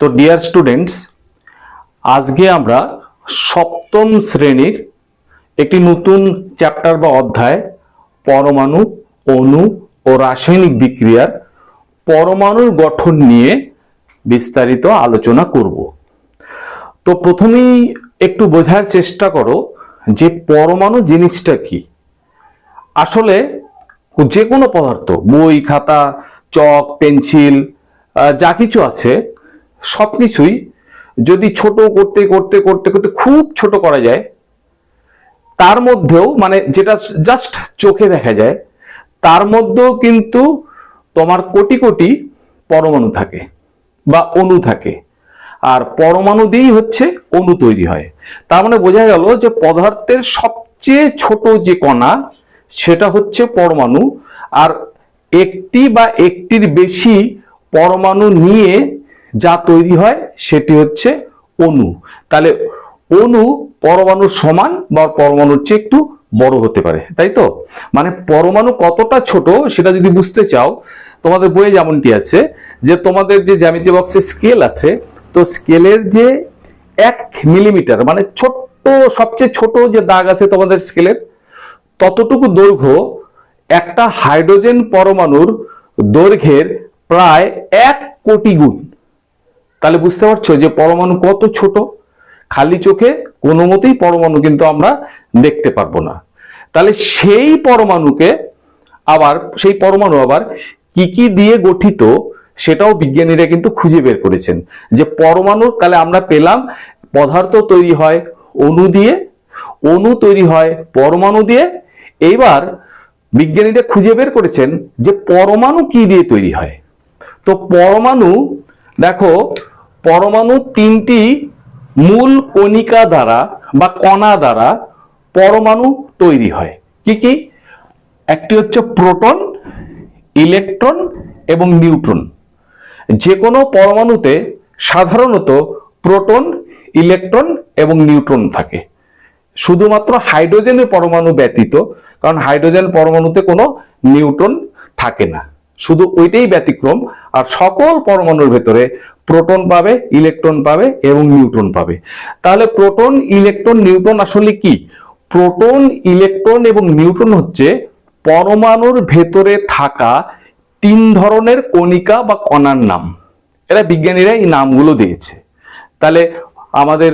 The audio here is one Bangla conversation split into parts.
তো ডিয়ার স্টুডেন্টস, আজকে আমরা সপ্তম শ্রেণীর একটি নতুন চ্যাপ্টার বা অধ্যায় পরমাণু, অণু ও রাসায়নিক বিক্রিয়ার পরমাণুর গঠন নিয়ে বিস্তারিত আলোচনা করব। তো প্রথমেই একটু বোঝার চেষ্টা করো যে পরমাণু জিনিসটা কি। আসলে যে কোনো পদার্থ, বই, খাতা, চক, পেন্সিল যা কিছু আছে সবকিছুই যদি ছোট করতে করতে করতে করতে খুব ছোট করা যায়, তার মধ্যেও মানে যেটা জাস্ট চোখে দেখা যায় তার মধ্যেও কিন্তু তোমার কোটি কোটি পরমাণু থাকে বা অণু থাকে। আর পরমাণু দিয়েই হচ্ছে অণু তৈরি হয়। তার মানে বোঝা গেল যে পদার্থের সবচেয়ে ছোট যে কণা সেটা হচ্ছে পরমাণু, আর একটি বা একটির বেশি পরমাণু নিয়ে যা তৈরি হয় সেটি হচ্ছে অণু। তাহলে অণু পরমাণুর সমান বা পরমাণুর চেয়ে একটু বড় হতে পারে, তাই তো? মানে পরমাণু কতটা ছোট সেটা যদি বুঝতে চাও, তোমাদের বইয়ে যেমনটি আছে যে তোমাদের যে জ্যামিতি বক্সে স্কেল আছে, তো স্কেলের যে 1 মিলিমিটার মানে ছোট্ট, সবচেয়ে ছোট যে দাগ আছে তোমাদের স্কেলের, ততটুকু দৈর্ঘ্য একটা হাইড্রোজেন পরমাণুর দৈর্ঘ্যের প্রায় 1 কোটি গুণ। তাহলে বুঝতে পারছো যে পরমাণু কত ছোট। খালি চোখে কোনো মতেই পরমাণু কিন্তু আমরা দেখতে পারবো না। তাহলে সেই পরমাণু আবার কি কি দিয়ে গঠিত সেটাও বিজ্ঞানীরা কিন্তু খুঁজে বের করেছেন। যে পরমাণু, তাহলে আমরা পেলাম পদার্থ তৈরি হয় অণু দিয়ে, অণু তৈরি হয় পরমাণু দিয়ে। এইবার বিজ্ঞানীরা খুঁজে বের করেছেন যে পরমাণু কি দিয়ে তৈরি হয়। তো পরমাণু, দেখো, পরমাণু 3টি মূল কণিকা দ্বারা বা কণা দ্বারা পরমাণু তৈরি হয়। কি কি? একটি হচ্ছে প্রোটন, ইলেকট্রন এবং নিউট্রন। যে কোনো পরমাণুতে সাধারণত প্রোটন, ইলেকট্রন এবং নিউট্রন থাকে, শুধুমাত্র হাইড্রোজেনের পরমাণু ব্যতীত, কারণ হাইড্রোজেন পরমাণুতে কোনো নিউট্রন থাকে না, শুধু ওইটাই ব্যতিক্রম। আর সকল পরমাণুর ভেতরে প্রোটন পাবে, ইলেকট্রন পাবে এবং নিউট্রন পাবে। তাহলে প্রোটন, ইলেকট্রন, নিউট্রন আসলে কি? প্রোটন, ইলেকট্রন এবং নিউট্রন হচ্ছে পরমাণুর ভেতরে থাকা 3 ধরনের কণিকা বা কণার নাম। এরা বিজ্ঞানীরা এই নামগুলো দিয়েছে। তাহলে আমাদের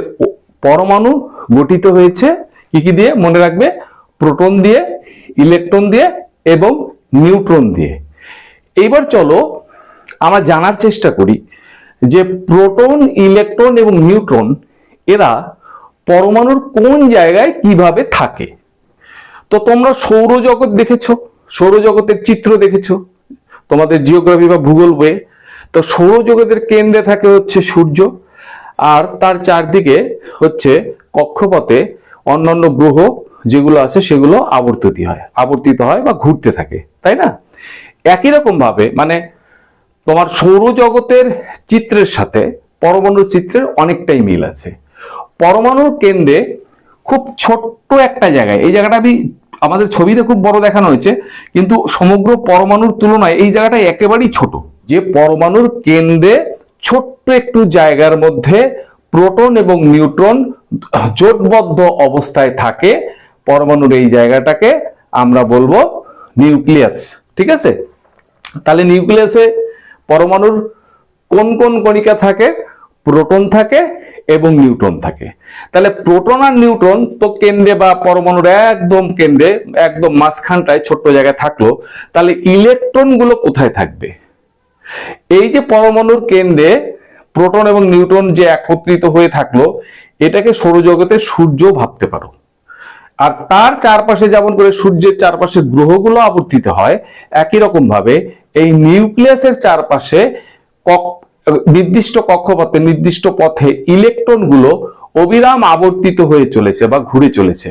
পরমাণু গঠিত হয়েছে কি কি দিয়ে? মনে রাখবে, প্রোটন দিয়ে, ইলেকট্রন দিয়ে এবং নিউট্রন দিয়ে। এইবার চলো আমরা জানার চেষ্টা করি যে প্রোটন, ইলেকট্রন এবং নিউট্রন এরা পরমাণুর কোন জায়গায় কিভাবে থাকে। তো তোমরা সৌরজগৎ দেখেছো, সৌরজগতের চিত্র দেখেছো তোমাদের জিওগ্রাফি বা ভূগোল বইয়ে। তো সৌরজগতের কেন্দ্রে থাকে হচ্ছে সূর্য, আর তার চারদিকে হচ্ছে কক্ষপথে অন্যান্য গ্রহ যেগুলো আছে সেগুলো আবর্তিত হয় বা ঘুরতে থাকে, তাই না? একই রকম ভাবে মানে তোমার সৌরজগতের চিত্রের সাথে পরমাণুর চিত্রের অনেকটাই মিল আছে। পরমাণুর কেন্দ্রে খুব ছোট্ট একটা জায়গায়, এই জায়গাটা আমাদের ছবিতে খুব বড় দেখানো হয়েছে, কিন্তু সমগ্র পরমাণুর তুলনায় এই জায়গাটা একেবারেই ছোট। যে পরমাণুর কেন্দ্রে ছোট্ট একটু জায়গার মধ্যে প্রোটন এবং নিউট্রন জোটবদ্ধ অবস্থায় থাকে, পরমাণুর এই জায়গাটাকে আমরা বলবো নিউক্লিয়াস। ঠিক আছে? তাহলে নিউক্লিয়াসে পরমাণুর কোন কোন কণিকা থাকে? প্রোটন থাকে এবং নিউট্রন থাকে। তাহলে প্রোটন আর নিউট্রন তো কেন্দ্রে বা পরমাণুর একদম কেন্দ্রে, একদম মাঝখানটায় ছোট্ট জায়গায় থাকলো। তাহলে ইলেকট্রন গুলো কোথায় থাকবে? এই যে পরমাণুর কেন্দ্রে প্রোটন এবং নিউট্রন যে একত্রিত হয়ে থাকলো, এটাকে সৌরজগতের সূর্য ভাবতে পারো। আর তার চারপাশে যেমন করে সূর্যের চারপাশে গ্রহগুলো আবর্তিত হয়, একই রকম ভাবে এই নিউক্লিয়াসের চারপাশে নির্দিষ্ট কক্ষপথে, নির্দিষ্ট পথে ইলেকট্রন গুলো অবিরাম আবর্তিত হয়ে চলেছে বা ঘুরে চলেছে।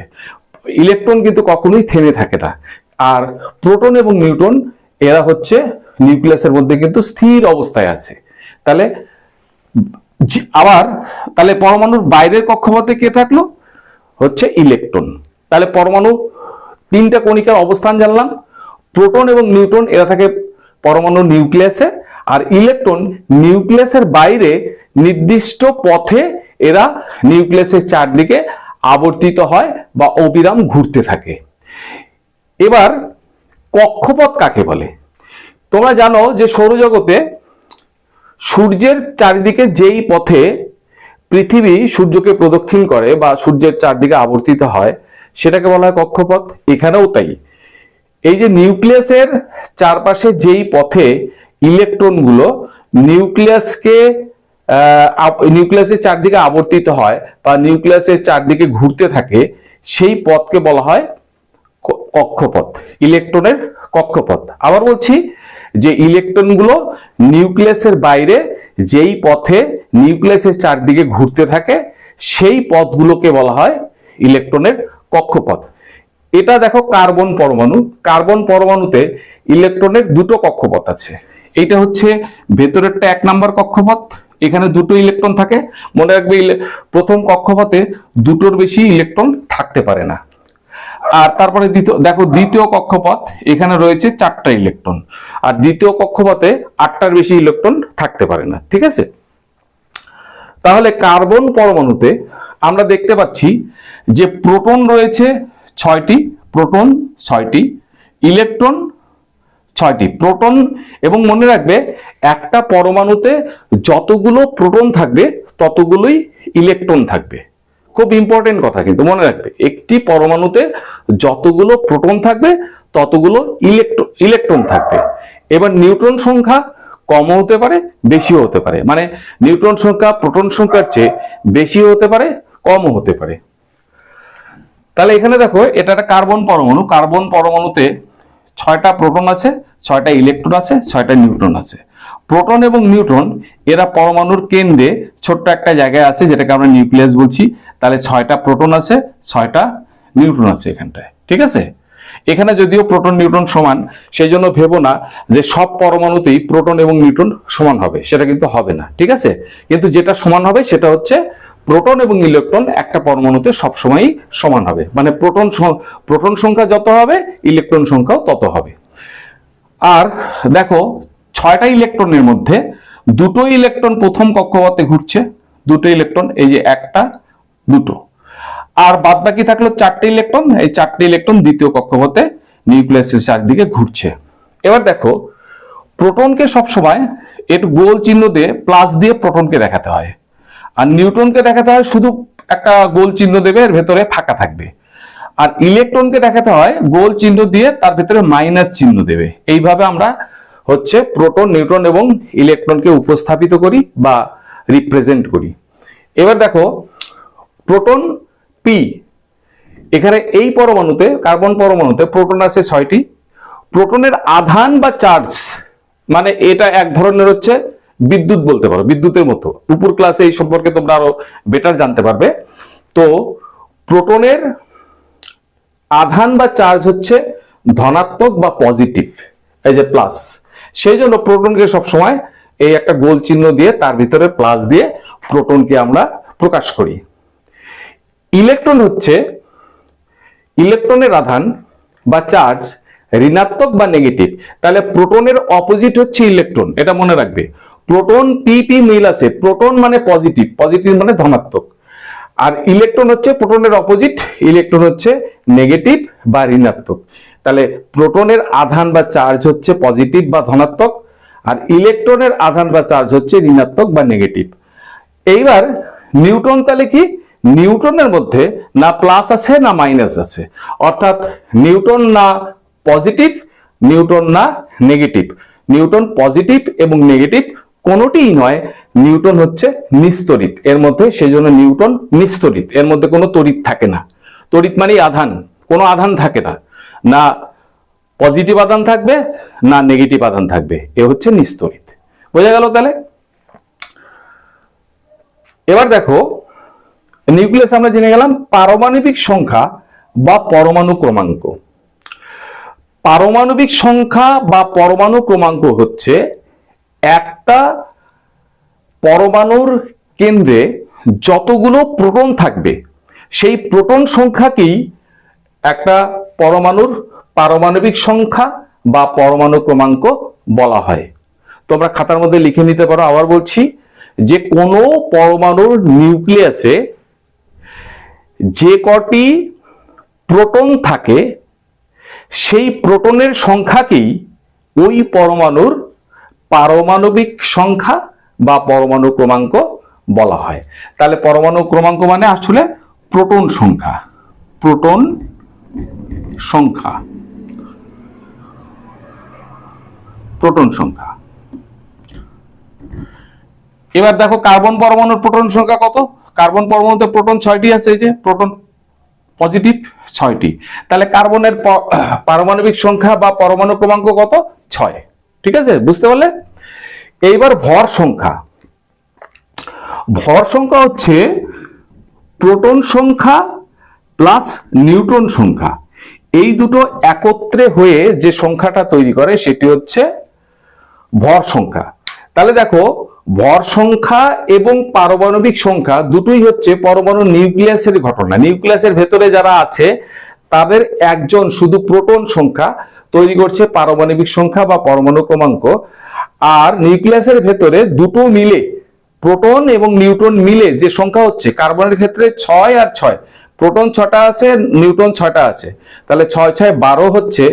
ইলেকট্রন কিন্তু কখনোই থেমে থাকে না। আর প্রোটন এবং নিউট্রন এরা হচ্ছে নিউক্লিয়াসের মধ্যে কিন্তু স্থির অবস্থায় আছে। তাহলে তাহলে পরমাণুর বাইরের কক্ষপথে কে থাকলো? হচ্ছে ইলেকট্রন। তাহলে পরমাণু 3টা কণিকার অবস্থান জানলাম। প্রোটন এবং নিউট্রন এরা থাকে পরমাণুর নিউক্লিয়াসে, আর ইলেকট্রন নিউক্লিয়াসের বাইরে নির্দিষ্ট পথে এরা নিউক্লিয়াসের চারদিকে আবর্তিত হয় বা অবিরাম ঘুরতে থাকে। এবার কক্ষপথ কাকে বলে? তোমরা জানো যে সৌরজগতে সূর্যের চারিদিকে যেই পথে পৃথিবী সূর্যকে প্রদক্ষিণ করে বা সূর্যের চারদিকে আবর্তিত হয় সেটাকে বলা হয় কক্ষপথ। এখানেও তাই, এই যে নিউক্লিয়াসের চারপাশে যেই পথে ইলেকট্রনগুলো নিউক্লিয়াসের চারদিকে আবর্তিত হয় বা নিউক্লিয়াসের চারদিকে ঘুরতে থাকে সেই পথকে বলা হয় কক্ষপথ, ইলেকট্রনের কক্ষপথ। আবার বলছি যে ইলেকট্রনগুলো নিউক্লিয়াসের বাইরে যেই পথে নিউক্লিয়াসের চারদিকে ঘুরতে থাকে সেই পথগুলোকে বলা হয় ইলেকট্রনের কক্ষপথ। এটা দেখো কার্বন পরমাণু, কার্বন পরমাণুতে ইলেকট্রনের দুটো কক্ষপথ আছে। এইটা হচ্ছে ভেতরেরটা 1 নম্বর কক্ষপথ, এখানে দুটো ইলেকট্রন থাকে। মনে রাখবে প্রথম কক্ষপথে দুটোর বেশি ইলেকট্রন থাকতে পারে না। আর তারপরে দ্বিতীয় কক্ষপথ, এখানে রয়েছে 4টা ইলেকট্রন, আর দ্বিতীয় কক্ষপথে 8টার বেশি ইলেকট্রন থাকতে পারে না। ঠিক আছে, তাহলে কার্বন পরমাণুতে আমরা দেখতে পাচ্ছি যে প্রোটন রয়েছে 6টি, প্রোটন 6টি, ইলেকট্রন 6টি। প্রোটন, এবং মনে রাখবে একটা পরমাণুতে যতগুলো প্রোটন থাকবে ততগুলোই ইলেকট্রন থাকবে। খুব ইম্পর্টেন্ট কথা কিন্তু মনে রাখবে, একটি পরমাণুতে যতগুলো প্রোটন থাকবে ততগুলো ইলেকট্রন থাকবে। এবার নিউট্রন সংখ্যা কম হতে পারে, বেশিও হতে পারে, মানে নিউট্রন সংখ্যা প্রোটন সংখ্যার চেয়ে বেশিও হতে পারে, কমও হতে পারে। তাহলে এখানে দেখো এটা একটা কার্বন পরমাণু, কার্বন পরমাণুতে 6টা প্রোটন আছে, 6টা ইলেকট্রন আছে, 6টা নিউট্রন আছে। প্রোটন এবং নিউট্রন এরা পরমাণুর কেন্দ্রে ছোট্ট একটা জায়গায় আছে যেটাকে আমরা নিউক্লিয়াস বলছি। তাহলে 6টা প্রোটন আছে, 6টা নিউট্রন আছে এখানটায়। ঠিক আছে, এখানে যদিও প্রোটন নিউট্রন সমান, সেই জন্য ভেবো না যে সব পরমাণুতেই প্রোটন এবং নিউট্রন সমান হবে, সেটা কিন্তু হবে না। ঠিক আছে, কিন্তু যেটা সমান হবে সেটা হচ্ছে প্রোটন এবং ইলেকট্রন একটা পরমাণুতে সবসময়ই সমান হবে, মানে প্রোটন সংখ্যা যত হবে ইলেকট্রন সংখ্যাও তত হবে। আর দেখো 6টা ইলেকট্রনের মধ্যে দুটো ইলেকট্রন প্রথম কক্ষপথে ঘুরছে, দুটো ইলেকট্রন, এই যে একটা দুটো, আর বাদ বাকি থাকলো 4টে ইলেকট্রন, এই 4টে ইলেকট্রন দ্বিতীয় কক্ষপথে নিউক্লিয়াসের চারদিকে ঘুরছে। এবার দেখো প্রোটনকে সবসময় একটু গোল চিহ্ন দিয়ে প্লাস দিয়ে প্রোটনকে দেখাতে হয়, আর নিউট্রনকে দেখাতে হয় শুধু একটা গোল চিহ্ন দেবে, এর ভেতরে ফাঁকা থাকবে। আর ইলেকট্রনকে দেখাতে হয় গোল চিহ্ন দিয়ে তার ভেতরে মাইনাস চিহ্ন দেবে। এইভাবে আমরা হচ্ছে প্রোটন, নিউট্রন এবং ইলেকট্রনকে উপস্থাপিত করি বা রিপ্রেজেন্ট করি। এবার দেখো প্রোটন পি, এখানে এই পরমাণুতে, কার্বন পরমাণুতে প্রোটন আছে 6টি। প্রোটনের আধান বা চার্জ, মানে এটা এক ধরনের হচ্ছে বিদ্যুৎ বলতে পারো, বিদ্যুতের মতো। উপর ক্লাসে এই সম্পর্কে তোমরা আরো বেটার জানতে পারবে। তো প্রোটনের আধান বা চার্জ হচ্ছে ধনাত্মক বা পজিটিভ, এই যে প্লাস। সেই জন্য প্রোটনকে সবসময় এই একটা গোল চিহ্ন দিয়ে তার ভিতরে প্লাস দিয়ে প্রোটনকে আমরা প্রকাশ করি। ইলেকট্রন হচ্ছে, ইলেকট্রনের আধান বা চার্জ ঋণাত্মক বা নেগেটিভ। তাহলে প্রোটনের অপোজিট হচ্ছে ইলেকট্রন, এটা মনে রাখবে। প্রোটন পি পি মিল আছে, প্রোটন মানে পজিটিভ, পজিটিভ মানে ধনাত্মক, আর ইলেকট্রন হচ্ছে প্রোটনের অপোজিট, ইলেকট্রন হচ্ছে নেগেটিভ বা ঋণাত্মক। তাহলে প্রোটনের আধান বা চার্জ হচ্ছে পজিটিভ বা ধনাত্মক, আর ইলেকট্রনের আধান বা চার্জ হচ্ছে ঋণাত্মক বা নেগেটিভ। এইবার নিউট্রন তাহলে কি? নিউট্রনের মধ্যে না প্লাস আছে না মাইনাস আছে, অর্থাৎ নিউট্রন না পজিটিভ, নিউট্রন না নেগেটিভ। নিউট্রন পজিটিভ এবং নেগেটিভ কোনোটিই নয়, নিউট্রন হচ্ছে নিস্তড়িত এর মধ্যে, সেই জন্য নিউট্রন নিস্তড়িত, এর মধ্যে কোনো তড়িৎ থাকে না। তড়িৎ মানে আধান, কোনো আধান থাকে না, না পজিটিভ আধান থাকবে না নেগেটিভ আধান থাকবে, এ হচ্ছে নিস্তড়িত। বোঝা গেল তাহলে? এবার দেখো নিউক্লিয়াস আমরা জেনে গেলাম। পারমাণবিক সংখ্যা বা পরমাণু ক্রমাঙ্ক। পারমাণবিক সংখ্যা বা পরমাণু ক্রমাঙ্ক হচ্ছে একটা পরমাণুর কেন্দ্রে যতগুলো প্রোটন থাকবে সেই প্রোটন সংখ্যাকেই একটা পরমাণুর পারমাণবিক সংখ্যা বা পরমাণু ক্রমাঙ্ক বলা হয়। তোমরা খাতার মধ্যে লিখে নিতে পারো। আবার বলছি যে কোনো পরমাণুর নিউক্লিয়াসে যে কটি প্রোটন থাকে সেই প্রোটনের সংখ্যাকেই ওই পরমাণুর পারমাণবিক সংখ্যা বা পরমাণু ক্রমাঙ্ক বলা হয়। তাহলে পরমাণু ক্রমাঙ্ক মানে আসলে প্রোটন সংখ্যা, প্রোটন সংখ্যা, প্রোটন সংখ্যা। এবার দেখো কার্বন পরমাণুর প্রোটন সংখ্যা কত? কার্বন পরমাণুতে প্রোটন 6টি আছে, এই যে প্রোটন পজিটিভ 6টি। তাহলে কার্বনের পারমাণবিক সংখ্যা বা পরমাণু ক্রমাঙ্ক কত? 6। ঠিক আছে, বুঝতে পারলে? এইবার ভর সংখ্যা। ভর সংখ্যা হচ্ছে প্রোটন সংখ্যা প্লাস নিউট্রন সংখ্যা, এই দুটো একত্রে হয়ে যে সংখ্যাটা তৈরি করে সেটি হচ্ছে ভর সংখ্যা। তাহলে দেখো ভর সংখ্যা এবং পারমাণবিক সংখ্যা দুটোই হচ্ছে পরমাণু নিউক্লিয়াসের ঘটনা। নিউক্লিয়াসের ভেতরে যারা আছে তাদের একজন শুধু প্রোটন সংখ্যা তৈরি করছে পারমাণবিক সংখ্যা বা পরমাণু ক্রমাঙ্ক, আর নিউক্লিয়াসের ভেতরে দুটো মিলে প্রোটন এবং নিউট্রন মিলে যে সংখ্যা হচ্ছে, কার্বনের ক্ষেত্রে 6 আর 6, প্রোটন 6টা আছে, নিউট্রন 6টা আছে, তাহলে 6 6 12 হচ্ছে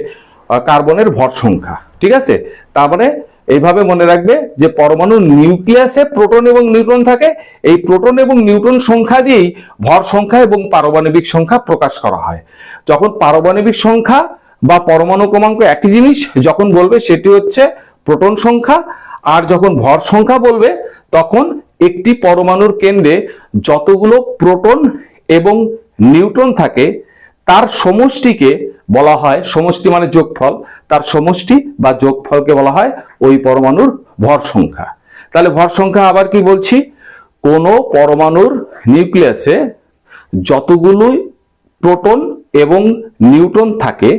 কার্বনের ভর সংখ্যা। ঠিক আছে, তারপরে এইভাবে মনে রাখবে যে পরমাণু নিউক্লিয়াসে প্রোটন এবং নিউট্রন থাকে, এই প্রোটন এবং নিউট্রন সংখ্যা দিয়েই ভর সংখ্যা এবং পারমাণবিক সংখ্যা প্রকাশ করা হয়। যখন পারমাণবিক সংখ্যা বা পরমাণু ক্রমাঙ্ক একই জিনিস যখন বলবে সেটি হচ্ছে প্রোটন সংখ্যা, আর যখন ভর সংখ্যা বলবে তখন একটি পরমাণুর কেন্দ্রে যতগুলো প্রোটন এবং নিউট্রন থাকে তার সমষ্টিকে বলা হয়, সমষ্টি মানে যোগফল, তার সমষ্টি বা যোগফলকে বলা হয় ওই পরমাণুর ভর সংখ্যা। তাহলে ভর সংখ্যা আবার কি বলছি? কোন পরমাণুর নিউক্লিয়াসে যতগুলো প্রোটন এবং নিউট্রন থাকে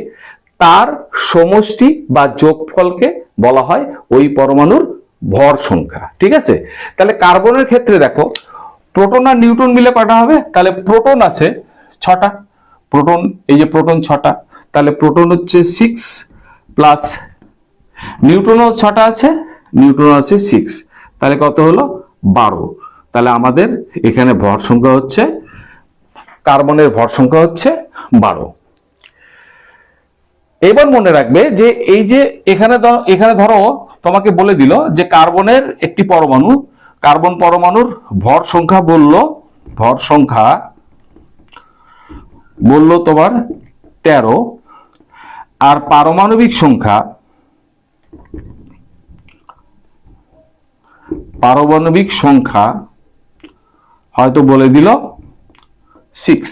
তার সমষ্টি বা যোগফলকে বলা হয় ওই পরমাণুর ভর সংখ্যা। ঠিক আছে, তাহলে কার্বনের ক্ষেত্রে দেখো প্রোটন আর নিউট্রন মিলে কয়টা হবে? তাহলে প্রোটন আছে 6টা, প্রোটন এই যে প্রোটন 6টা, তাহলে প্রোটন হচ্ছে 6 প্লাস নিউট্রনও 6টা আছে, নিউট্রন আছে 6, তাহলে কত হলো? 12। তাহলে আমাদের এখানে ভর সংখ্যা হচ্ছে, কার্বনের ভর সংখ্যা হচ্ছে 12। এবার মনে রাখবে যে এই যে এখানে ধরো তোমাকে বলে দিল যে কার্বনের একটি পরমাণু, কার্বন পরমাণুর ভর সংখ্যা বললো তোমার 13, আর পারমাণবিক সংখ্যা হয়তো বলে দিল 6।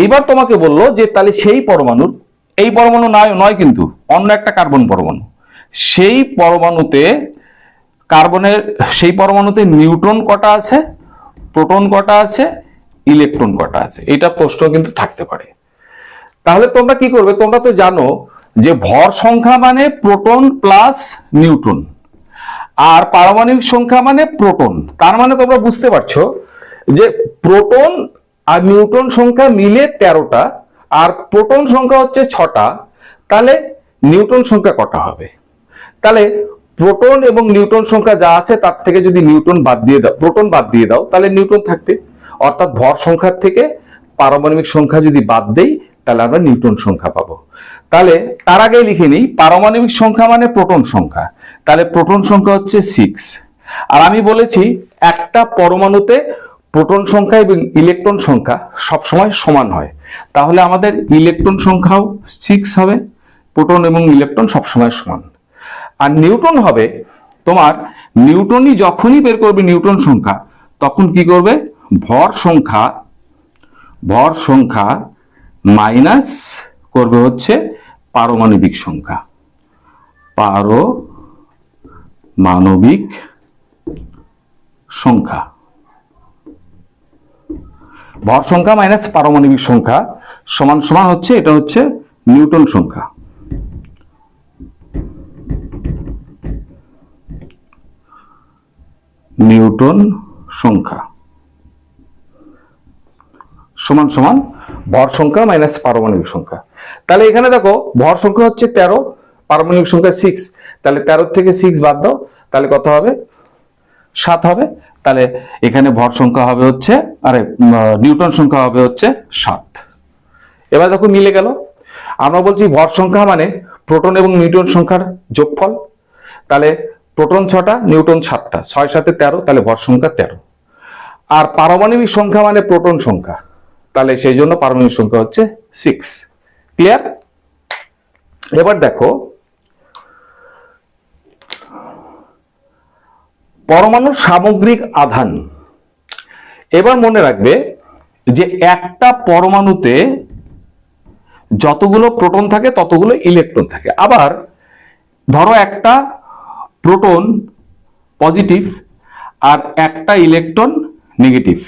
এইবার তোমাকে বললো যে তাহলে সেই পরমাণুর, এই পরমাণু নয় কিন্তু অন্য একটা কার্বন পরমাণু, সেই পরমাণুতে নিউট্রন কটা আছে, প্রোটন কটা আছে, ইলেকট্রন কটা আছে, এটা প্রশ্ন কিন্তু থাকতে পারে। তাহলে তোমরা কি করবে? তোমরা তো জানো যে ভর সংখ্যা মানে প্রোটন প্লাস নিউট্রন, আর পারমাণবিক সংখ্যা মানে প্রোটন। তার মানে তোমরা বুঝতে পারছো যে প্রোটন আর নিউট্রন সংখ্যা মিলে 13টা, আর প্রোটন সংখ্যা হচ্ছে 6টা, তাহলে নিউট্রন সংখ্যা কটা হবে? তাহলে প্রোটন এবং নিউট্রন সংখ্যা যা আছে তার থেকে যদি প্রোটন বাদ দিয়ে দাও তাহলে নিউট্রন থাকবে। অর্থাৎ ভর সংখ্যার থেকে পারমাণবিক সংখ্যা যদি বাদ দেই তাহলে আমরা নিউট্রন সংখ্যা পাবো। তাহলে তার আগে লিখে নিই পারমাণবিক সংখ্যা মানে প্রোটন সংখ্যা, তাহলে প্রোটন সংখ্যা হচ্ছে 6। আর আমি বলেছি একটা পরমাণুতে প্রোটন সংখ্যা এবং ইলেকট্রন সংখ্যা সবসময় সমান হয়, তাহলে আমাদের ইলেকট্রন সংখ্যাও 6 হবে, প্রোটন এবং ইলেকট্রন সবসময় সমান। আর নিউট্রন হবে তোমার, নিউট্রনই যখনই বের করবে নিউট্রন সংখ্যা তখন কি করবে? ভর সংখ্যা মাইনাস করবে হচ্ছে পারমাণবিক সংখ্যা, ভর সংখ্যা মাইনাস পারমাণবিক সংখ্যা সমান সমান হচ্ছে, এটা হচ্ছে নিউটন সংখ্যা। নিউটন সংখ্যা সমান সমান ভর সংখ্যা মাইনাস পারমাণবিক সংখ্যা। তাহলে এখানে দেখো ভর সংখ্যা হচ্ছে 13, পারমাণবিক সংখ্যা 6, তাহলে 13 থেকে 6 বাদ দাও, তাহলে কত হবে? 7 হবে, তাহলে এখানে ভর সংখ্যা হবে হচ্ছে নিউটন সংখ্যা হবে হচ্ছে 7। এবার দেখো মিলে গেল। আমরা বলছি ভর সংখ্যা মানে প্রোটন এবং নিউটন সংখ্যার যোগফল, তাহলে প্রোটন 6টা নিউটন 7টা, 6 7 13, তাহলে ভর সংখ্যা 13। আর পারমাণবিক সংখ্যা মানে প্রোটন সংখ্যা, তাহলে সেই জন্য পারমাণবিক সংখ্যা হচ্ছে 6। ক্লিয়ার? এবার দেখো পরমাণুর সামগ্রিক আধান। এবার মনে রাখবে যে একটা পরমাণুতে যতগুলো প্রোটন থাকে ততগুলো ইলেকট্রন থাকে। আবার ধরো একটা প্রোটন পজিটিভ আর একটা ইলেকট্রন নেগেটিভ,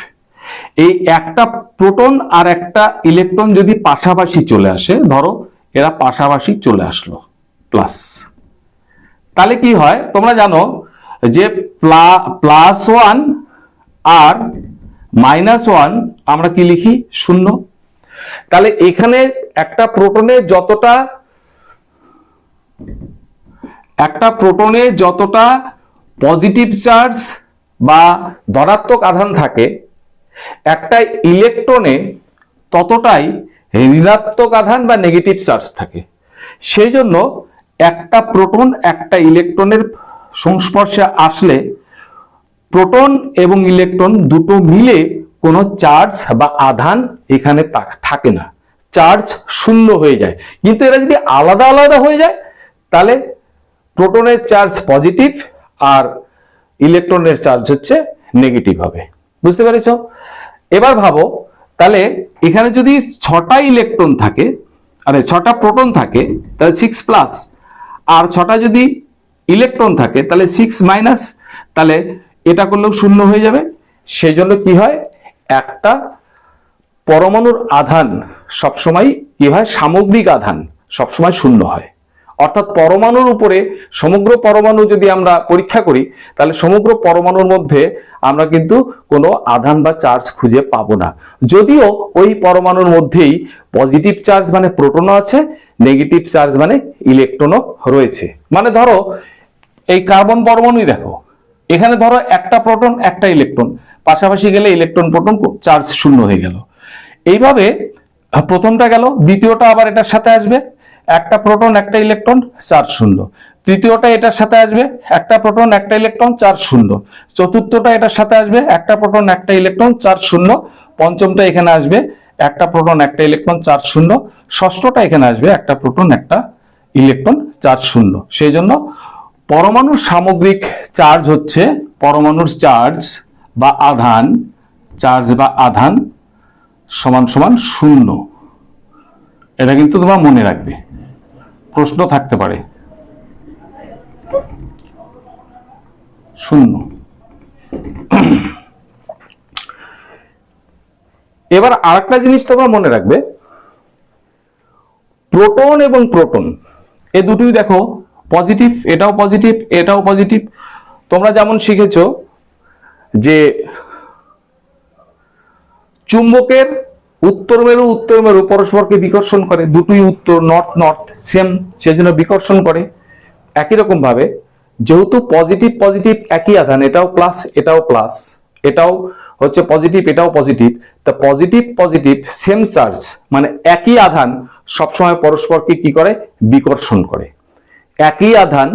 এই একটা প্রোটন আর একটা ইলেকট্রন যদি পাশাপাশি চলে আসে, ধরো এরা পাশাপাশি চলে আসলো প্লাস, তাহলে কি হয় তোমরা জানো যে +1 আর -1 আমরা কি লিখি? 0। তাহলে এখানে একটা প্রোটনে যতটা পজিটিভ চার্জ বা ধনাত্মক আধান থাকে, একটা ইলেকট্রনে ততটাই ঋণাত্মক আধান বা নেগেটিভ চার্জ থাকে। সেই জন্য একটা প্রোটন একটা ইলেকট্রনের সংস্পর্শে আসলে প্রোটন এবং ইলেকট্রন দুটো মিলে কোনো চার্জ বা আধান এখানে থাকে না, চার্জ শূন্য হয়ে যায়। কিন্তু এরা যদি আলাদা আলাদা হয়ে যায় তাহলে প্রোটনের চার্জ পজিটিভ আর ইলেকট্রনের চার্জ হচ্ছে নেগেটিভ হবে। বুঝতে পেরেছো? এবার ভাবো, তাহলে এখানে যদি 6টা ইলেকট্রন থাকে, 6টা প্রোটন থাকে, তাহলে 6+, আর 6টা যদি ইলেকট্রন থাকে তাহলে 6-, তাহলে এটা করলেও শূন্য হয়ে যাবে। সেই জন্য কি হয়, একটা পরমাণুর আধান সবসময় কি হয়, সামগ্রিক আধান সবসময় শূন্য হয়। অর্থাৎ পরমাণুর উপরে সমগ্র পরমাণু যদি আমরা পরীক্ষা করি তাহলে সমগ্র পরমাণুর মধ্যে আমরা কিন্তু কোনো আধান বা চার্জ খুঁজে পাবো না, যদিও ওই পরমাণুর মধ্যেই পজিটিভ চার্জ মানে প্রোটনও আছে, নেগেটিভ চার্জ মানে ইলেকট্রনও রয়েছে। মানে ধরো এই কার্বন পরমাণুই দেখো, এখানে ধরো একটা প্রোটন একটা ইলেকট্রন পাশাপাশি গেলে ইলেকট্রন প্রোটন চার্জ শূন্য হয়ে গেল। এইভাবে প্রথমটা গেল, দ্বিতীয়টা আবার এটার সাথে আসবে, একটা প্রোটন একটা ইলেকট্রন চার্জ শূন্য, তৃতীয়টা এটার সাথে আসবে, একটা প্রোটন একটা ইলেকট্রন চার্জ শূন্য, চতুর্থটা এটার সাথে আসবে, একটা প্রোটন একটা ইলেকট্রন চার্জ শূন্য, পঞ্চমটা এখানে আসবে, একটা প্রোটন একটা ইলেকট্রন চার্জ শূন্য, ষষ্ঠটা এখানে আসবে, একটা প্রোটন একটা ইলেকট্রন চার্জ শূন্য। সেই জন্য পরমাণুর সামগ্রিক চার্জ হচ্ছে পরমাণুর চার্জ বা আধান সমান সমান 0। এটা কিন্তু তোমরা মনে রাখবে, প্রশ্ন থাকতে পারে। 0। এবার আরেকটা জিনিস তোমরা মনে রাখবে, প্রোটন এবং প্রোটন এই দুটোই দেখো পজিটিভ, এটাও পজিটিভ এটাও পজিটিভ। তোমরা যেমন শিখেছো যে চুম্বকের উত্তর মেরু পরস্পরকে বিকর্ষণ করে, দুটোই উত্তর নর্থ সেম, সেজন্য বিকর্ষণ করে। একই রকম ভাবে যেহেতু পজিটিভ একই আধান, এটাও প্লাস এটাও প্লাস, এটাও হচ্ছে পজিটিভ এটাও পজিটিভ, তা পজিটিভ সেম চার্জ মানে একই আধান সবসময় পরস্পরকে কি করে, বিকর্ষণ করে। একই আধান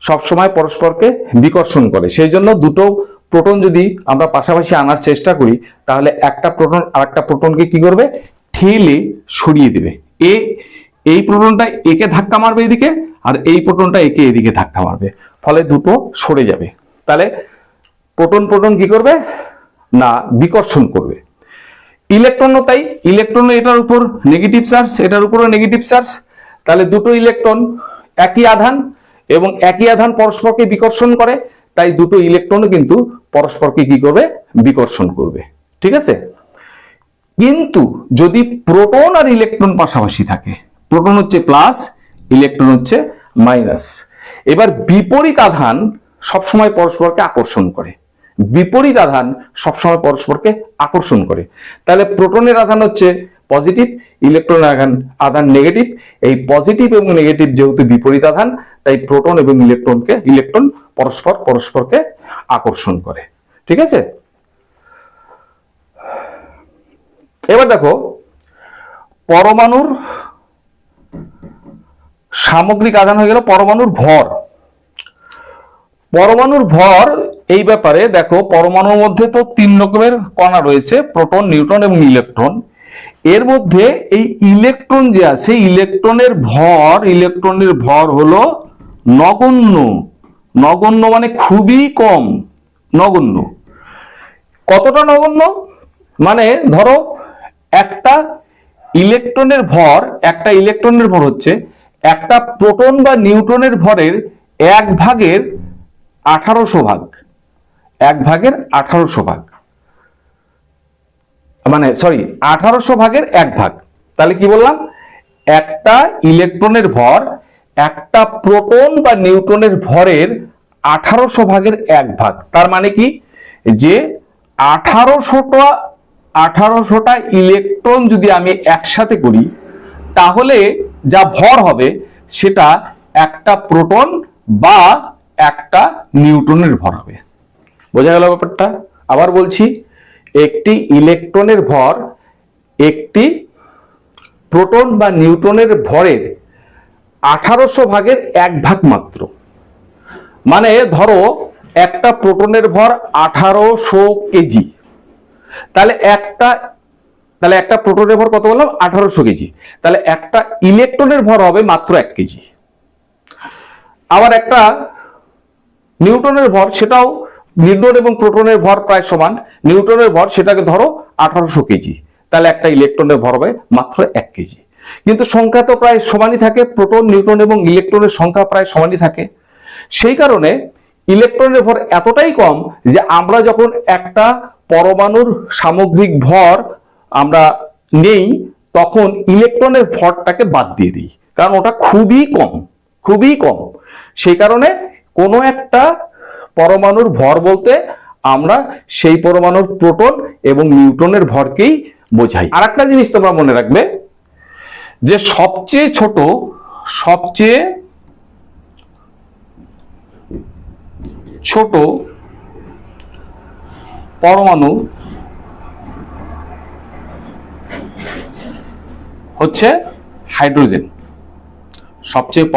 সবসময় পরস্পরকে বিকর্ষণ করে। সেই জন্য দুটো প্রোটন যদি আমরা পাশাপাশি আনার চেষ্টা করি তাহলে একটা প্রোটন আরেকটা প্রোটনকে কি করবে, ঠেলে সরিয়ে দিবে। এই প্রোটনটা একে ধাক্কা মারবে এদিকে, আর এই প্রোটনটা একে এদিকে ধাক্কা মারবে, ফলে দুটো সরে যাবে। তাহলে প্রোটন কি করবে না, বিকর্ষণ করবে। ইলেকট্রনও তাই, ইলেকট্রন এটার উপর নেগেটিভ চার্জ, এটার উপরও নেগেটিভ চার্জ, তাহলে দুটো ইলেকট্রন একই আধান এবং একই আধান পরস্পরকে বিকর্ষণ করে, তাই দুটো ইলেকট্রনও কিন্তু পরস্পরকে কি করবে, বিকর্ষণ করবে। ঠিক আছে? কিন্তু যদি প্রোটন আর ইলেকট্রন পাশাপাশি থাকে, প্রোটন হচ্ছে প্লাস ইলেকট্রন হচ্ছে মাইনাস, এবার বিপরীত আধান সবসময় পরস্পরকে আকর্ষণ করে, বিপরীত আধান সবসময় পরস্পরকে আকর্ষণ করে। তাহলে প্রোটনের আধান হচ্ছে পজিটিভ, ইলেকট্রনের আধান নেগেটিভ। এই পজিটিভ এবং নেগেটিভ যেহেতু বিপরীত আধান, তাই প্রোটন এবং ইলেকট্রন পরস্পরকে আকর্ষণ করে। ঠিক আছে, এবার দেখো পরমাণুর সামগ্রিক আধান হয়ে গেল পরমাণুর ভর। পরমাণুর ভর এই ব্যাপারে দেখো, পরমাণুর মধ্যে তো 3 রকমের কণা রয়েছে, প্রোটন, নিউট্রন এবং ইলেকট্রন। এর মধ্যে এই ইলেকট্রন যে আছে, ইলেকট্রনের ভর হলো নগণ্য। নগণ্য মানে খুবই কম, নগণ্য। কতটা নগণ্য? মানে ধরো একটা ইলেকট্রনের ভর হচ্ছে একটা প্রোটন বা নিউট্রনের ভরের 1/1800 ভাগ। 1/1800 ভাগ, মানে সরি 1800 ভাগের 1 ভাগ। তাহলে কি বললাম? একটা ইলেকট্রনের ভর একটা প্রোটন বা নিউট্রনের ভরের 1800 ভাগের 1 ভাগ। তার মানে কি, যে 1800টা ইলেকট্রন যদি আমি একসাথে করি, তাহলে যা ভর হবে সেটা একটা প্রোটন বা একটা নিউট্রনের ভর হবে। বোঝা গেল ব্যাপারটা? আবার বলছি, একটি ইলেকট্রনের ভর একটি প্রোটন বা নিউট্রনের ভরের 1800 ভাগের 1 ভাগ মাত্র। মানে ধরো একটা প্রোটনের ভর 1800 কেজি, তাহলে একটা প্রোটনের ভর কত বললাম? 1800 কেজি। তাহলে একটা ইলেকট্রনের ভর হবে মাত্র 1 কেজি। আবার একটা নিউট্রনের ভর, সেটাও নিউট্রন এবং প্রোটনের ভর প্রায় সমান, নিউট্রনের ভর সেটাকে ধরো 1800 কেজি, তাহলে একটা ইলেকট্রনের ভর হবে মাত্র 1 কেজি। কিন্তু সংখ্যা তো প্রায় সমানই থাকে, প্রোটন, নিউট্রন এবং ইলেকট্রনের সংখ্যা প্রায় সমানই থাকে। সেই কারণে ইলেকট্রনের ভর এতটাই কম যে আমরা যখন একটা পরমাণুর সামগ্রিক ভর আমরা নেই, তখন ইলেকট্রনের ভরটাকে বাদ দিয়ে দিই, কারণ ওটা খুবই কম, খুবই কম। সেই কারণে কোনো একটা পরমাণুর ভর বলতে আমরা সেই পরমাণুর প্রোটন এবং নিউট্রনের ভরকেই বোঝাই। আর একটা জিনিস তোমরা মনে রাখবে, যে সবচেয়ে ছোট পরমাণু হচ্ছে হাইড্রোজেন। সবচেয়ে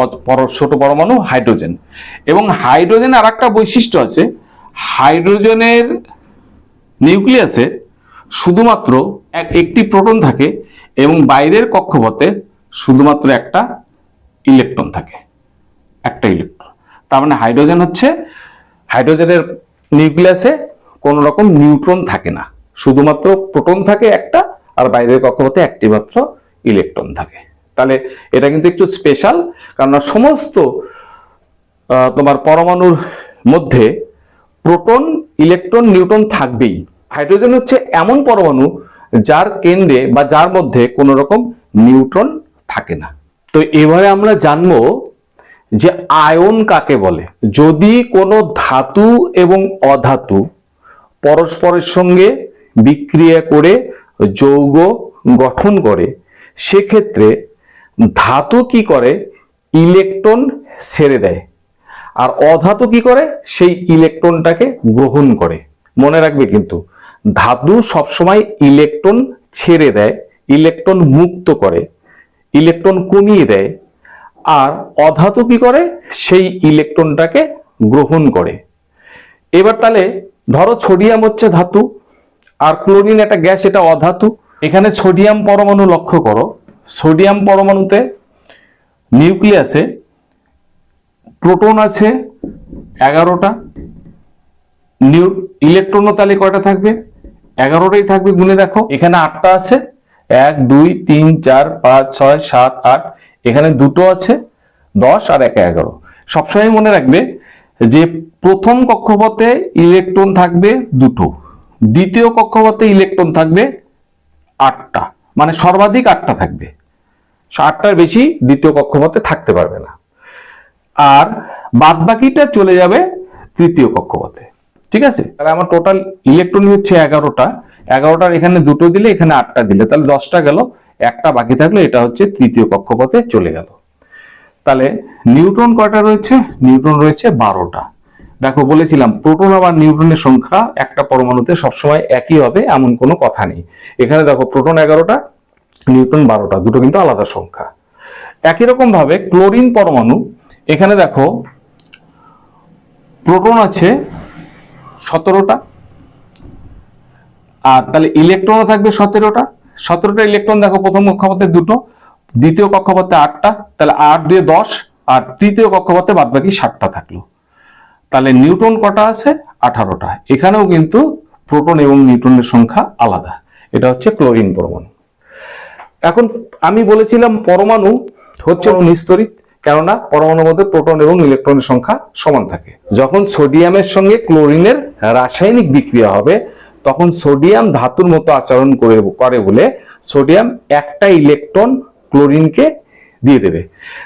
ছোট পরমাণু হাইড্রোজেন। এবং হাইড্রোজেন আর একটা বৈশিষ্ট্য আছে, হাইড্রোজেনের নিউক্লিয়াসে শুধুমাত্র একটি প্রোটন থাকে এবং বাইরের কক্ষপথে শুধুমাত্র একটা ইলেকট্রন থাকে, একটা ইলেকট্রন। তার মানে হাইড্রোজেনের নিউক্লিয়াসে কোন রকম নিউট্রন থাকে না, শুধুমাত্র প্রোটন থাকে একটা, আর বাইরের কক্ষপথে একটি মাত্র ইলেকট্রন থাকে। তাহলে এটা কিন্তু একটু স্পেশাল, কারণ সমস্ত তোমার পরমাণুর মধ্যে প্রোটন, ইলেকট্রন, নিউট্রন থাকবেই। হাইড্রোজেন হচ্ছে এমন পরমাণু যার কেন্দ্রে বা যার মধ্যে কোনো রকম নিউট্রন থাকে না। তো এবারে আমরা জানবো যে আয়ন কাকে বলে। যদি কোনো ধাতু এবং অধাতু পরস্পরের সঙ্গে বিক্রিয়া করে যৌগ গঠন করে, সেক্ষেত্রে ধাতু কি করে? ইলেকট্রন ছেড়ে দেয়, আর অধাতু কি করে? সেই ইলেকট্রনটাকে গ্রহণ করে। মনে রাখবে কিন্তু, ধাতু সবসময় ইলেকট্রন ছেড়ে দেয়, ইলেকট্রন মুক্ত করে, ইলেকট্রন কমিয়ে দেয়। আর অধাতু কি করে? সেই ইলেকট্রনটাকে গ্রহণ করে। এবার তাহলে ধরো সোডিয়াম হচ্ছে ধাতু, আর ক্লোরিন একটা গ্যাস, এটা অধাতু। এখানে সোডিয়াম পরমাণু লক্ষ্য করো, সোডিয়াম পরমাণুতে নিউক্লিয়াসে প্রোটন আছে 11টা, ইলেকট্রনও তাহলে কয়টা থাকবে? 11টাই থাকবে। গুণে দেখো, এখানে 8টা আছে, 1 2 3 4 5 6 7 8, এখানে 2টো আছে, 10 আর 1 11। সবসময় মনে রাখবে যে প্রথম কক্ষপথে ইলেকট্রন থাকবে 2টো, দ্বিতীয় কক্ষপথে ইলেকট্রন থাকবে 8টা, মানে সর্বাধিক 8টা থাকবে, 8টার বেশি দ্বিতীয় কক্ষপথে থাকতে পারবে না। আর বাদ বাকিটা চলে যাবে তৃতীয় কক্ষপথে। ঠিক আছে, তাহলে আমার টোটাল ইলেকট্রন হচ্ছে 11টা, 11টার এখানে 2টো দিলে, এখানে 8টা দিলে, তাহলে 10টা গেল, একটা বাকি থাকলো, এটা হচ্ছে তৃতীয় কক্ষপথে চলে গেল। তাহলে নিউট্রন কয়টা রয়েছে? নিউট্রন রয়েছে 12টা। দেখো বলেছিলাম প্রোটন আবার নিউট্রনের সংখ্যা একটা পরমাণুতে সবসময় একই হবে এমন কোনো কথা নেই। এখানে দেখো প্রোটন 11টা, নিউট্রন 12টা, দুটো কিন্তু আলাদা সংখ্যা। একই রকম ভাবে ক্লোরিন পরমাণু, এখানে দেখো প্রোটন আছে 17টা, আর তাহলে ইলেকট্রনও থাকবে 17টা। 17টা ইলেকট্রন দেখো প্রথম কক্ষপথে দুটো, দ্বিতীয় কক্ষপথে 8টা, তাহলে 8 দিয়ে 10, আর তৃতীয় কক্ষপথে বাদ বাকি 7টা থাকলো। তাহলে নিউট্রন কটা আছে? 18টা। এখানেও কিন্তু প্রোটন এবং নিউট্রনের সংখ্যা আলাদা। এটা হচ্ছে ক্লোরিন পরমাণু। এখন আমি বলেছিলাম পরমাণু হচ্ছে নিস্তড়িত, কেননা পরমাণুর মধ্যে প্রোটন এবং ইলেকট্রনের সংখ্যা সমান থাকে। যখন সোডিয়ামের সঙ্গে ক্লোরিনের রাসায়নিক বিক্রিয়া হবে তখন সোডিয়াম ধাতুর মতো আচরণ করে বলে সোডিয়াম একটা ইলেকট্রন ক্লোরিনকে দিয়ে দেবে।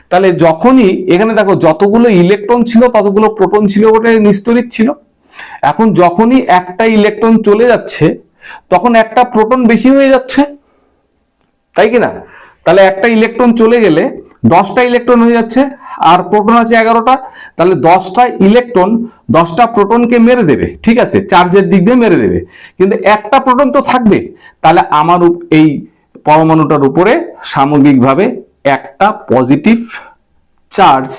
তাহলে যখনই এখানে দেখো যতগুলো ইলেকট্রন ছিল ততগুলো প্রোটন ছিল বলে নিস্তড়িত ছিল। এখন যখনই একটা ইলেকট্রন চলে যাচ্ছে তখন একটা প্রোটন বেশি হয়ে যাচ্ছে, তাই কি না? তাহলে একটা ইলেকট্রন চলে গেলে 10টা ইলেকট্রন হয়ে যাচ্ছে, আর প্রোটন আছে 11টা, তাহলে 10টা ইলেকট্রন 10টা প্রোটনকে মেরে দেবে, ঠিক আছে, চার্জের দিক দিয়ে মেরে দেবে, কিন্তু একটা প্রোটন তো থাকবে। তাহলে আমার এই পরমাণুটার উপরে সামগ্রিকভাবে একটা পজিটিভ চার্জ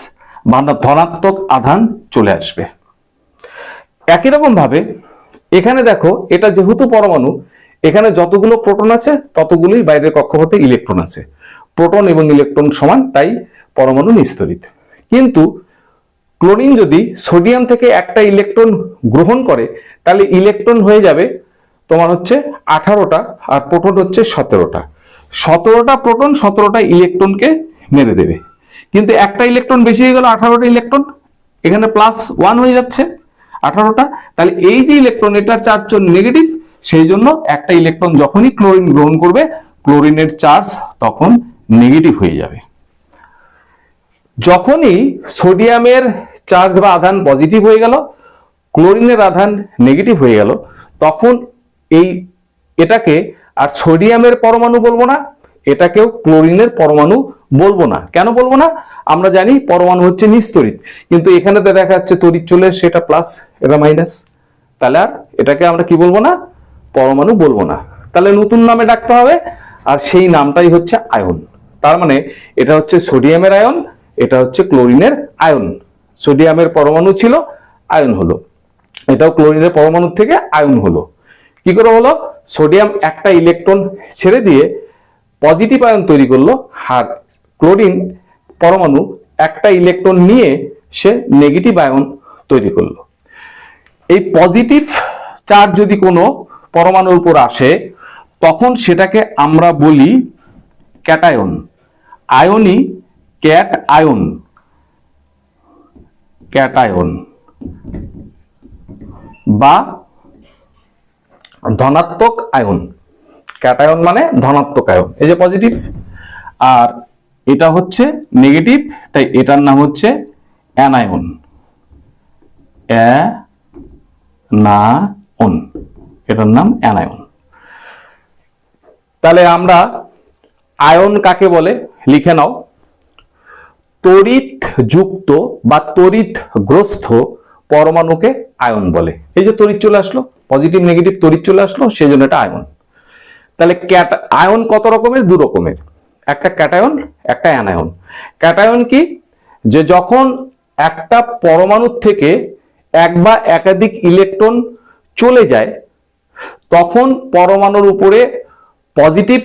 বা ধনাত্মক আধান চলে আসবে। একই রকম ভাবে এখানে দেখো এটা যেহেতু পরমাণু, এখানে যতগুলো প্রোটন আছে ততগুলোই বাইরের কক্ষপথে ইলেকট্রন আছে। প্রোটন এবং ইলেকট্রন সমান, তাই পরমাণু নিস্তড়িত। কিন্তু ক্লোরিন যদি সোডিয়াম থেকে একটা ইলেকট্রন গ্রহণ করে তাহলে ইলেকট্রন হয়ে যাবে তোমার হচ্ছে 18টা, আর প্রোটন হচ্ছে 17টা। 17টা প্রোটন 17টা ইলেকট্রনকে মেরে দেবে, কিন্তু একটা ইলেকট্রন বেশি হয়ে গেল, 18টা ইলেকট্রন, এখানে +1 হয়ে যাচ্ছে 18টা। তাহলে এই যে ইলেকট্রন, এটার চার্জ নেগেটিভ, সেই জন্য একটা ইলেকট্রন যখনই ক্লোরিন গ্রহণ করবে ক্লোরিনের চার্জ তখন নেগেটিভ হয়ে যাবে। যখনই সোডিয়ামের চার্জ বা আধান পজিটিভ হয়ে গেল, ক্লোরিনের আধান নেগেটিভ হয়ে গেল, তখন এটাকে আর সোডিয়ামের পরমাণু বলবো না, এটাকেও ক্লোরিনের পরমাণু বলবো না। কেন বলবো না? আমরা জানি পরমাণু হচ্ছে নিস্তড়িত, কিন্তু এখানে তো দেখা যাচ্ছে তড়িৎ চলে, সেটা প্লাস এটা মাইনাস, তাহলে আর এটাকে আমরা কি বলবো না? পরমাণু বলবো না। তাহলে নতুন নামে ডাকতে হবে, আর সেই নামটাই হচ্ছে আয়ন। তার মানে এটা হচ্ছে সোডিয়ামের আয়ন, এটা হচ্ছে ক্লোরিনের আয়ন। সোডিয়ামের পরমাণু ছিল, আয়ন হলো, এটাও ক্লোরিনের পরমাণু থেকে আয়ন হলো। কি করে হলো? সোডিয়াম একটা ইলেকট্রন ছেড়ে দিয়ে পজিটিভ আয়ন তৈরি করলো, আর ক্লোরিন পরমাণু একটা ইলেকট্রন নিয়ে সে নেগেটিভ আয়ন তৈরি করলো। এই পজিটিভ চার্জ যদি কোনো পরমাণুর উপর আসে তখন সেটাকে আমরা বলি ক্যাটায়ন। আয়নই ক্যাটায়ন, ক্যাটায়ন বা ধনাত্মক আয়ন। ক্যাটায়ন মানে ধনাত্মক আয়ন, এই যে পজিটিভ, আর এটা হচ্ছে নেগেটিভ, তাই এটার নাম হচ্ছে অ্যানায়ন। অ্যানায়ন, এটার নাম অ্যানায়ন। তাহলে আমরা আয়ন কাকে বলে লিখে নাও। তড়িৎ যুক্ত বা তড়িৎগ্রস্ত পরমাণুকে আয়ন বলে। এই যে তড়িৎ চলে আসলো, পজিটিভ নেগেটিভ তড়িৎ চলে আসলো, সেই জন্য এটা আয়ন। তাহলে আয়ন কত রকমের? 2 রকমের, একটা ক্যাটায়ন, একটা অ্যানায়ন। ক্যাটায়ন কি? যে যখন একটা পরমাণু থেকে এক বা একাধিক ইলেকট্রন চলে যায় তখন পরমাণুর উপরে পজিটিভ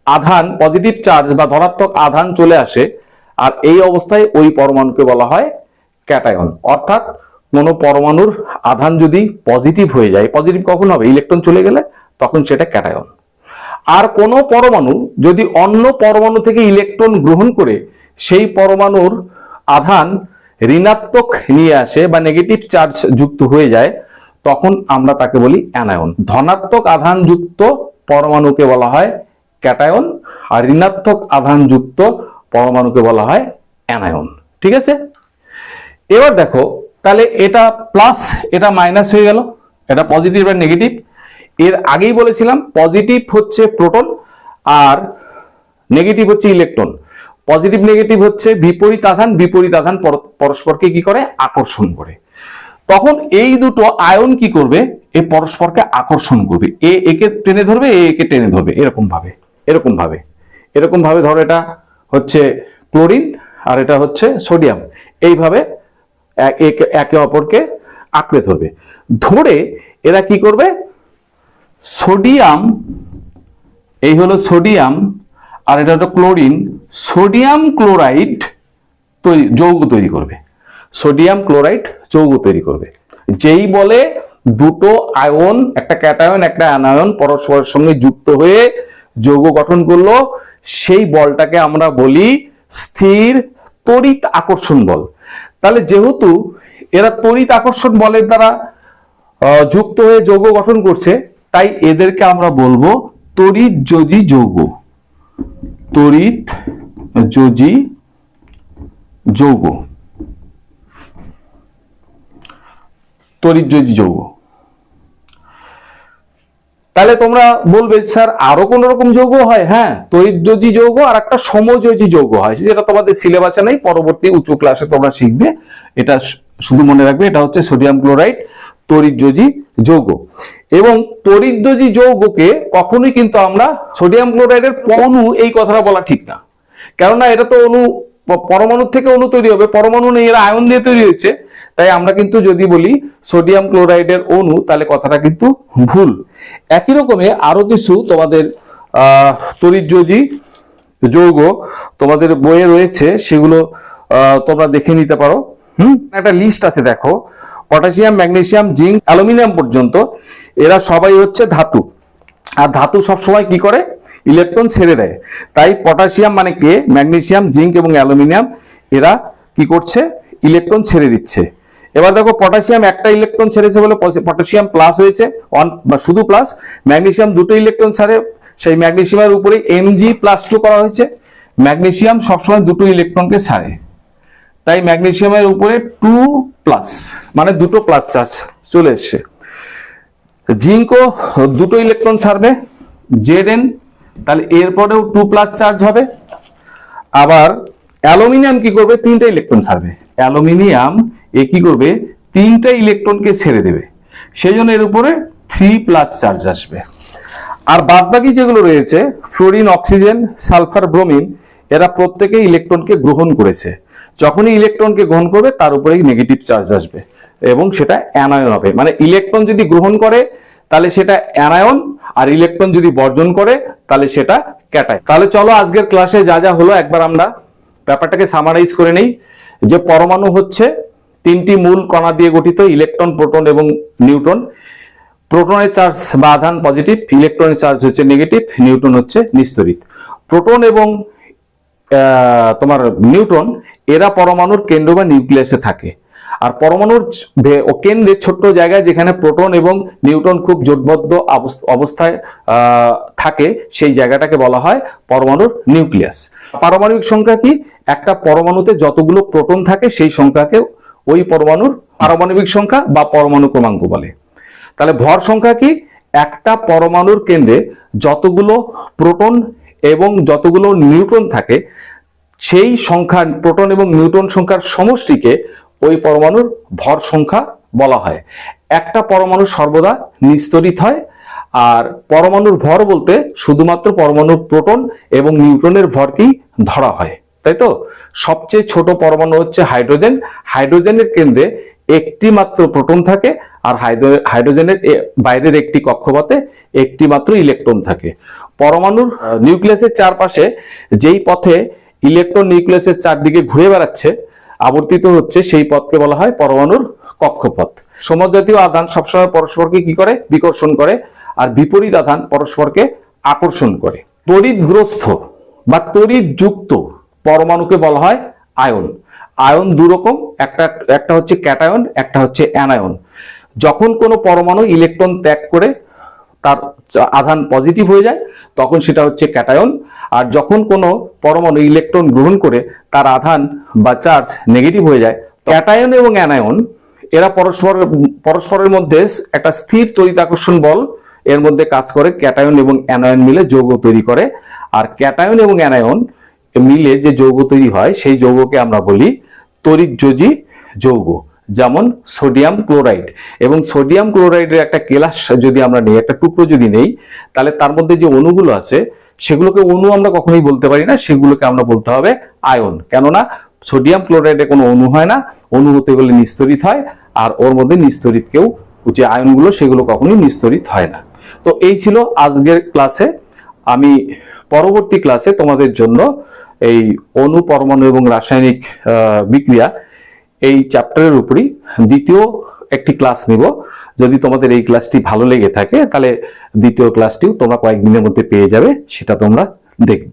আধান, পজিটিভ চার্জ বা ধনাত্মক আধান চলে আসে, আর এই অবস্থায় ওই পরমাণুকে বলা হয় ক্যাটায়ন। অর্থাৎ কোনো পরমাণুর আধান যদি পজিটিভ হয়ে যায়, পজিটিভ কখন হবে? ইলেকট্রন চলে গেলে, তখন সেটা ক্যাটায়ন। আর কোনো পরমাণু যদি অন্য পরমাণু থেকে ইলেকট্রন গ্রহণ করে সেই পরমাণুর আধান ঋণাত্মক নিয়ে আসে বা নেগেটিভ চার্জ যুক্ত হয়ে যায়, তখন আমরা তাকে বলি অ্যানায়ন। ধনাত্মক আধান যুক্ত পরমাণুকে বলা হয় ক্যাটায়ন, আর ঋণাত্মক আধান যুক্ত পরমাণুকে বলা হয় অ্যানায়ন। ঠিক আছে? এবার দেখো, তাহলে এটা প্লাস এটা মাইনাস হয়ে গেল, এটা পজিটিভ আর নেগেটিভ। এর আগেই বলেছিলাম পজিটিভ হচ্ছে প্রোটন আর নেগেটিভ হচ্ছে ইলেকট্রন। পজিটিভ নেগেটিভ হচ্ছে বিপরীত আধান, বিপরীত আধান পরস্পরকে কি করে? আকর্ষণ করে। তখন এই দুটো আয়ন কি করবে, এ পরস্পরকে আকর্ষণ করবে, একে টেনে ধরবে, একে টেনে ধরবে, এরকম ভাবে ধরো এটা হচ্ছে ক্লোরিন আর এটা হচ্ছে সোডিয়াম, এইভাবে একে অপরকে আঁকড়ে ধরবে। ধরে এরা কি করবে, সোডিয়াম, এই হলো সোডিয়াম আর এটা হলো ক্লোরিন, সোডিয়াম ক্লোরাইড যৌগ তৈরি করবে, সোডিয়াম ক্লোরাইড যৌগ তৈরি করবে। যেই বলে দুটো আয়ন, একটা ক্যাটায়ন একটা অ্যানায়ন পরস্পরের সঙ্গে যুক্ত হয়ে যৌগ গঠন করলো, সেই বলটাকে আমরা বলি স্থির তড়িৎ আকর্ষণ বল। তাহলে যেহেতু এরা তড়িৎ আকর্ষণ বলের দ্বারা যুক্ত হয়ে যৌগ গঠন করছে, তাই এদেরকে আমরা বলবো তড়িৎযোজী যৌগ, তড়িৎযোজী যৌগ, তড়িৎযোজী যৌগ। তাহলে তোমরা বলবে স্যার আরো কোন রকম যৌগ হয়? হ্যাঁ, তড়িৎযোজী যৌগ আর একটা সমযোজী যৌগ হয়, যেটা তোমাদের সিলেবাসে নেই, পরবর্তী উচ্চ ক্লাসে তোমরা শিখবে। এটা শুধু মনে রাখবে, এটা হচ্ছে সোডিয়াম ক্লোরাইড তড়িৎযোজী যৌগ। এবং তড়িৎযোজী যৌগকে কখনোই কিন্তু আমরা সোডিয়াম ক্লোরাইডের অণু এই কথাটা বলা ঠিক না, কেননা এটা তো অণু, পরমাণু থেকে অণু তৈরি হবে, পরমাণু নেই, এরা আয়ন দিয়ে তৈরি হচ্ছে। তাই আমরা কিন্তু যদি বলি সোডিয়াম ক্লোরাইডের অণু, তাহলে কথাটা কিন্তু ভুল। একই রকমে আরো কিছু তোমাদের তড়িৎযোজী যৌগ তোমাদের বইয়ে রয়েছে, সেগুলো তোমরা দেখে নিতে পারো। একটা লিস্ট আছে, দেখো, পটাশিয়াম, ম্যাগনেসিয়াম, জিঙ্ক, অ্যালুমিনিয়াম পর্যন্ত এরা সবাই হচ্ছে ধাতু। আর ধাতু সবসময় কি করে, ইলেকট্রন ছেড়ে দেয়। তাই পটাশিয়াম মানে কে, ম্যাগনেসিয়াম, জিঙ্ক এবং অ্যালুমিনিয়াম এরা কি করছে, ইলেকট্রন ছেড়ে দিচ্ছে। এবার দেখো, পটাশিয়াম একটা ইলেকট্রন ছেড়েছে বলে পটাশিয়াম প্লাস হয়েছে, শুধু প্লাস। ম্যাগনেসিয়াম দুটো ইলেকট্রন ছাড়ে, সেই ম্যাগনেসিয়ামের উপরে Mg+2 করা হয়েছে। ম্যাগনেসিয়াম সবসময় দুটো ইলেকট্রনকে ছাড়ে, তাই ম্যাগনেসিয়ামের উপরে 2+, মানে দুটো প্লাস চার্জ চলে এসছে। জিঙ্কও দুটো ইলেকট্রন ছাড়বে, Zn, তাহলে এরপরেও 2+ চার্জ হবে। আবার অ্যালুমিনিয়াম কি করবে, তিনটা ইলেকট্রন ছাড়বে। অ্যালুমিনিয়াম কি করবে, তিনটা ইলেকট্রনকে ছেড়ে দেবে, সেই জন্য এর উপরে 3+ চার্জ আসবে। আর বাদবাকি যেগুলো রয়েছে, ফ্লোরিন, অক্সিজেন, সালফার, ব্রোমিন, এরা প্রত্যেকে ইলেকট্রনকে গ্রহণ করেছে। যখনই ইলেকট্রনকে গ্রহণ করবে তার উপরেই নেগেটিভ চার্জ আসবে এবং সেটা অ্যানায়ন হবে। মানে ইলেকট্রন যদি গ্রহণ করে তাহলে সেটা অ্যানায়ন, আর ইলেকট্রন যদি বর্জন করে তাহলে সেটা ক্যাটায়ন। তাহলে চলো আজকের ক্লাসে যা যা হলো একবার আমরা ব্যাপারটাকে সামারাইজ করে নেই। যে পরমাণু হচ্ছে তিনটি মূল কণা দিয়ে গঠিত, ইলেকট্রন, প্রোটন এবং নিউট্রন। প্রোটনের চার্জ বা আধান পজিটিভ, ইলেকট্রনের চার্জ হচ্ছে নেগেটিভ, নিউট্রন হচ্ছে নিস্তড়িত। প্রোটন এবং তোমার নিউট্রন এরা পরমাণুর কেন্দ্র বা নিউক্লিয়াসে থাকে। আর পরমাণুর কেন্দ্রে ছোট্ট জায়গায় যেখানে প্রোটন এবং নিউট্রন খুব জোটবদ্ধ অবস্থায় থাকে, সেই জায়গাটাকে বলা হয় পরমাণুর নিউক্লিয়াস। পারমাণবিক সংখ্যা কি, একটা পরমাণুতে যতগুলো প্রোটন থাকে সেই সংখ্যাকে ওই পরমাণুর পারমাণবিক সংখ্যা বা পরমাণু ক্রমাঙ্ক বলে। তাহলে ভর সংখ্যা কি, একটা পরমাণুর কেন্দ্রে যতগুলো প্রোটন এবং যতগুলো নিউট্রন থাকে সেই সংখ্যা, প্রোটন এবং নিউট্রন সংখ্যার সমষ্টিকে ওই পরমাণুর ভর সংখ্যা বলা হয়। একটা পরমাণু সর্বদা নিস্তড়িত হয়, আর পরমাণুর ভর বলতে শুধুমাত্র পরমাণুর প্রোটন এবং নিউট্রনের ভরকেই ধরা হয়, তাই তো। সবচেয়ে ছোট পরমাণু হচ্ছে হাইড্রোজেন। হাইড্রোজেনের কেন্দ্রে একটি মাত্র প্রোটন থাকে, আর হাইড্রোজেনের বাইরের একটি কক্ষপথে একটি মাত্র ইলেকট্রন থাকে। পরমাণুর নিউক্লিয়াসের চারপাশে যেই পথে ইলেকট্রন নিউক্লিয়াসের চারদিকে ঘুরে বেড়াচ্ছে, আবর্তিত হচ্ছে, সেই পথকে বলা হয় পরমাণুর কক্ষপথ। সমজাতীয় আধান সবসময় পরস্পরকে কি করে, বিকর্ষণ করে, আর বিপরীত আধান পরস্পরকে আকর্ষণ করে। তড়িৎগ্রস্ত বা তড়িৎ যুক্ত পরমাণুকে বলা হয় আয়ন। আয়ন দুরকম, একটা হচ্ছে ক্যাটায়ন, একটা হচ্ছে অ্যানায়ন। যখন কোনো পরমাণু ইলেকট্রন ত্যাগ করে তার আধান পজিটিভ হয়ে যায় তখন সেটা হচ্ছে ক্যাটায়ন, আর যখন কোনো পরমাণু ইলেকট্রন গ্রহণ করে তার আধান বা চার্জ নেগেটিভ হয়ে যায়, ক্যাটায়ন এবং অ্যানায়ন এরা পরস্পরের মধ্যে একটা স্থির তড়িৎ আকর্ষণ বল এর মধ্যে কাজ করে। ক্যাটায়ন এবং অ্যানায়ন মিলে যৌগ তৈরি করে, আর ক্যাটায়ন এবং অ্যানায়ন মিলে যে যৌগ তৈরি হয় সেই যৌগকে আমরা বলি তড়িৎযোজী যৌগ। যেমন সোডিয়াম ক্লোরাইড, এবং সোডিয়াম ক্লোরাইডের একটা কেলাস যদি আমরা নেই, একটা টুকরো যদি নেই, তাহলে তার মধ্যে যে অণুগুলো আছে সেগুলোকে অণু আমরা কখনোই বলতে পারি না, সেগুলোকে আমরা বলতে হবে আয়ন। কেননা সোডিয়াম ক্লোরাইডে কোনো অণু হয় না, অণু হতে গেলে নিস্তরিত হয়, আর ওর মধ্যে নিস্তরিত কেউ যে আয়নগুলো সেগুলো কখনোই নিস্তরিত হয় না। তো এই ছিল আজকের ক্লাসে। আমি পরবর্তী ক্লাসে তোমাদের জন্য এই অণু, পরমাণু এবং রাসায়নিক বিক্রিয়া এই চ্যাপ্টারের উপরই দ্বিতীয় একটি ক্লাস নিব। যদি তোমাদের এই ক্লাসটি ভালো লেগে থাকে তাহলে দ্বিতীয় ক্লাসটিও তোমরা কয়েকদিনের মধ্যে পেয়ে যাবে, সেটা তোমরা দেখবে।